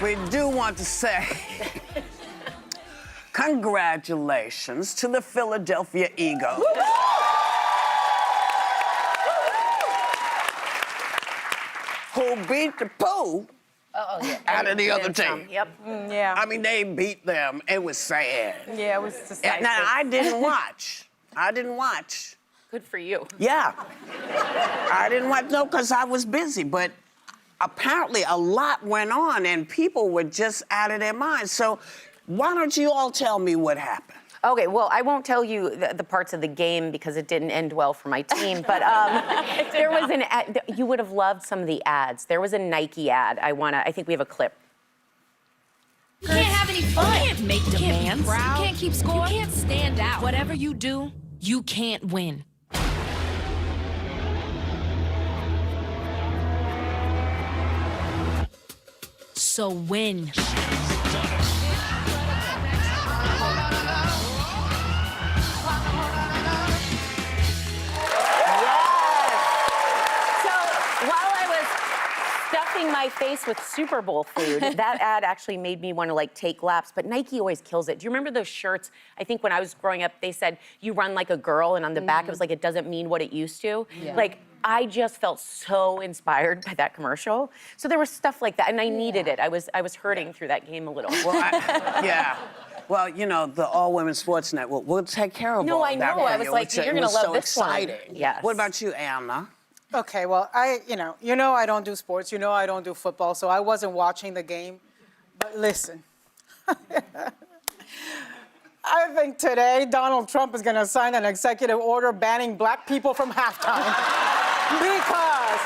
We do want to say congratulations to the Philadelphia Eagles. Who beat the poo out of the other team. Yep. Yeah. I mean, they beat them. It was sad. Yeah, it was decisive. Now, I didn't watch. Good for you. Yeah. I didn't watch, no, because I was busy. But apparently a lot went on, and people were just out of their minds. So why don't you all tell me what happened? Okay, well, I won't tell you the parts of the game because it didn't end well for my team, but there was an ad, you would have loved some of the ads. There was a Nike ad. I think we have a clip. You can't have any fun. You can't make demands. You can't keep score. You can't stand out. Whatever you do, you can't win. So win. My face with Super Bowl food. That ad actually made me want to like take laps, but Nike always kills it. Do you remember those shirts? I think when I was growing up, they said you run like a girl, and on the back it was like it doesn't mean what it used to. Yeah. Like I just felt so inspired by that commercial. So there was stuff like that, and I needed it. I was hurting through that game a little. Well, yeah. Well, you know, the All-Women Sports Network will take care of all I that. know. I was like, you're gonna love so this exciting. one. Yes. What about you, Anna? Okay, well, you know I don't do sports. You know I don't do football, so I wasn't watching the game. But listen, I think today Donald Trump is going to sign an executive order banning black people from halftime. Because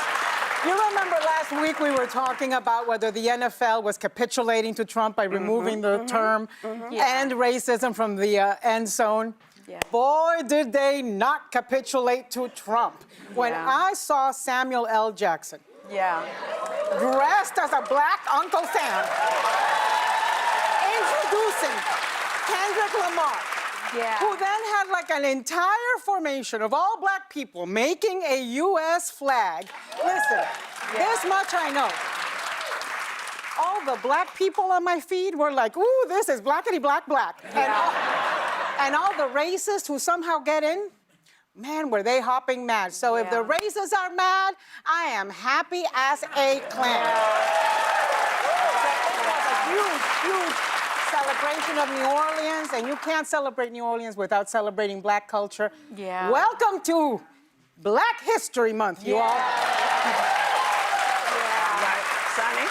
you remember last week we were talking about whether the NFL was capitulating to Trump by removing the term "end racism" from the end zone. Yeah. Boy, did they not capitulate to Trump. When I saw Samuel L. Jackson dressed as a black Uncle Sam introducing Kendrick Lamar, who then had like an entire formation of all black people making a U.S. flag. Listen, this much I know. All the black people on my feed were like, ooh, this is blackity black black. And all the racists who somehow get in, man, were they hopping mad. So if the racists are mad, I am happy as a clam. It was a huge, huge celebration of New Orleans, and you can't celebrate New Orleans without celebrating black culture. Yeah. Welcome to Black History Month, you all. Right. Sonny?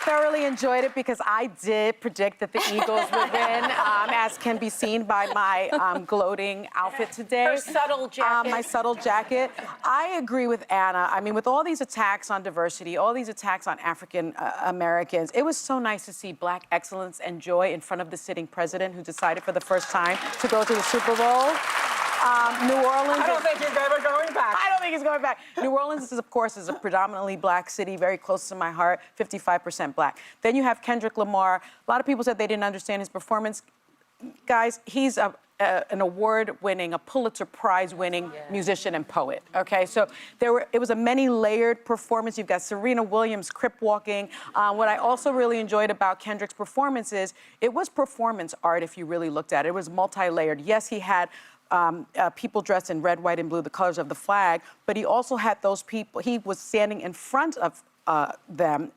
Thoroughly enjoyed it because I did predict that the Eagles would win, as can be seen by my gloating outfit today. Her subtle jacket. My subtle jacket. I agree with Anna. I mean, with all these attacks on diversity, all these attacks on African Americans, it was so nice to see black excellence and joy in front of the sitting president who decided for the first time to go to the Super Bowl. New Orleans. I don't think he's ever going back. I don't think he's going back. New Orleans, of course, is a predominantly black city, very close to my heart, 55% black. Then you have Kendrick Lamar. A lot of people said they didn't understand his performance. Guys, he's an award-winning, a Pulitzer Prize-winning musician and poet, okay? So it was a many-layered performance. You've got Serena Williams crip walking. What I also really enjoyed about Kendrick's performance is it was performance art if you really looked at it. It was multi-layered. Yes, he had people dressed in red, white, and blue, the colors of the flag, but he also had those people, he was standing in front of them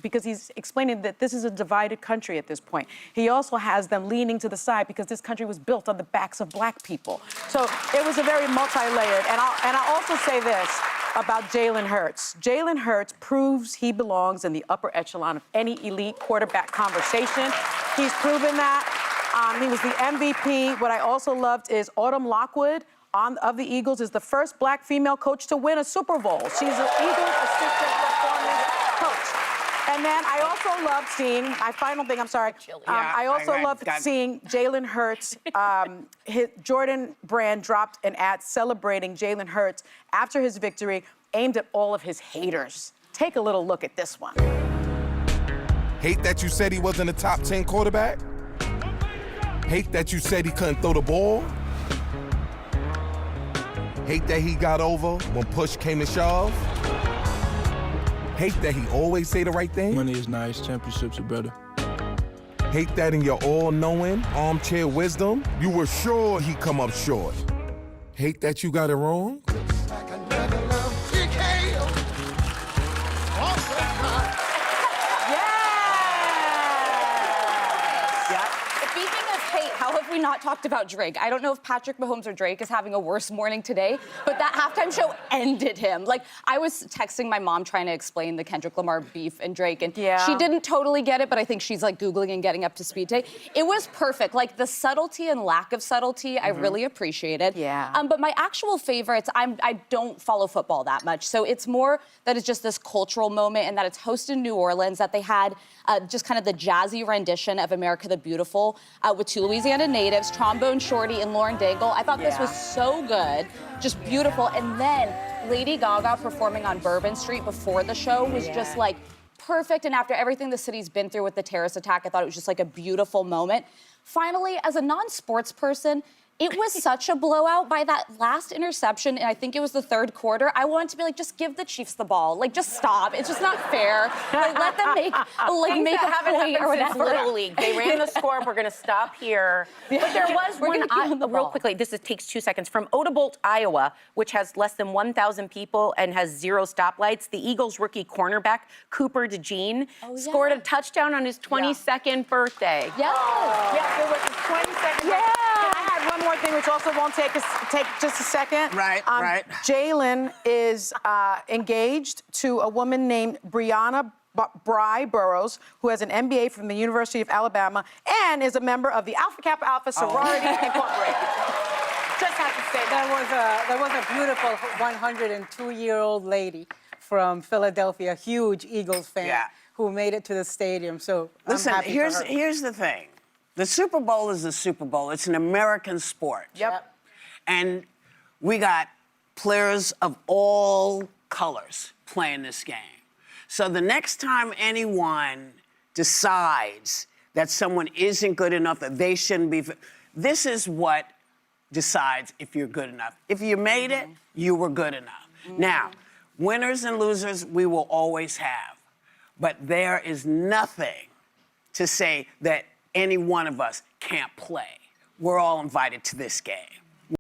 because he's explaining that this is a divided country at this point. He also has them leaning to the side because this country was built on the backs of black people. So it was a very multi-layered. And I'll also say this about Jalen Hurts. Jalen Hurts proves he belongs in the upper echelon of any elite quarterback conversation. He's proven that. He was the MVP. What I also loved is Autumn Lockwood of the Eagles is the first black female coach to win a Super Bowl. She's an Eagles assistant performance coach. And then I also loved seeing, my final thing, I'm sorry. I also loved seeing Jalen Hurts, Jordan Brand dropped an ad celebrating Jalen Hurts after his victory, aimed at all of his haters. Take a little look at this one. Hate that you said he wasn't a top 10 quarterback? Hate that you said he couldn't throw the ball? Hate that he got over when push came to shove? Hate that he always say the right thing. Money is nice, championships are better. Hate that in your all-knowing, armchair wisdom, you were sure he'd come up short. Hate that you got it wrong. Speaking of hate, how have we not talked about Drake? I don't know if Patrick Mahomes or Drake is having a worse morning today, but that halftime show ended him. Like, I was texting my mom trying to explain the Kendrick Lamar beef and Drake, and she didn't totally get it, but I think she's like Googling and getting up to speed today. It was perfect. Like, the subtlety and lack of subtlety, I really appreciated. But my actual favorites, I don't follow football that much, so it's more that it's just this cultural moment and that it's hosted in New Orleans, that they had just kind of the jazzy rendition of America the Beautiful with two Louisiana natives, Trombone Shorty and Lauren Daigle. I thought this was so good, just beautiful. And then Lady Gaga performing on Bourbon Street before the show was just like perfect. And after everything the city's been through with the terrorist attack, I thought it was just like a beautiful moment. Finally, as a non-sports person, it was such a blowout by that last interception, and I think it was the third quarter. I wanted to be like, just give the Chiefs the ball. Like, just stop. It's just not fair. Like, let them make a point or whatever. Little League. They ran the score. We're going to stop here. But there was one, real quickly, takes 2 seconds. From Odebolt, Iowa, which has less than 1,000 people and has 0 stoplights, the Eagles rookie cornerback, Cooper DeJean, scored a touchdown on his 22nd birthday. Yes, it was his 22nd. Yeah. Can I add one more thing, which also won't take just a second? Right. Jalen is engaged to a woman named Brianna Bry Burrows, who has an MBA from the University of Alabama and is a member of the Alpha Kappa Alpha Sorority Incorporated. Just have to say that. There was a beautiful 102-year-old lady from Philadelphia, huge Eagles fan, who made it to the stadium. So listen, I'm happy for her. here's the thing. The Super Bowl is the Super Bowl. It's an American sport. And we got players of all colors playing this game. So the next time anyone decides that someone isn't good enough, that they shouldn't be, this is what decides if you're good enough. If you made it, you were good enough. Now, winners and losers we will always have. But there is nothing to say that any one of us can't play. We're all invited to this game.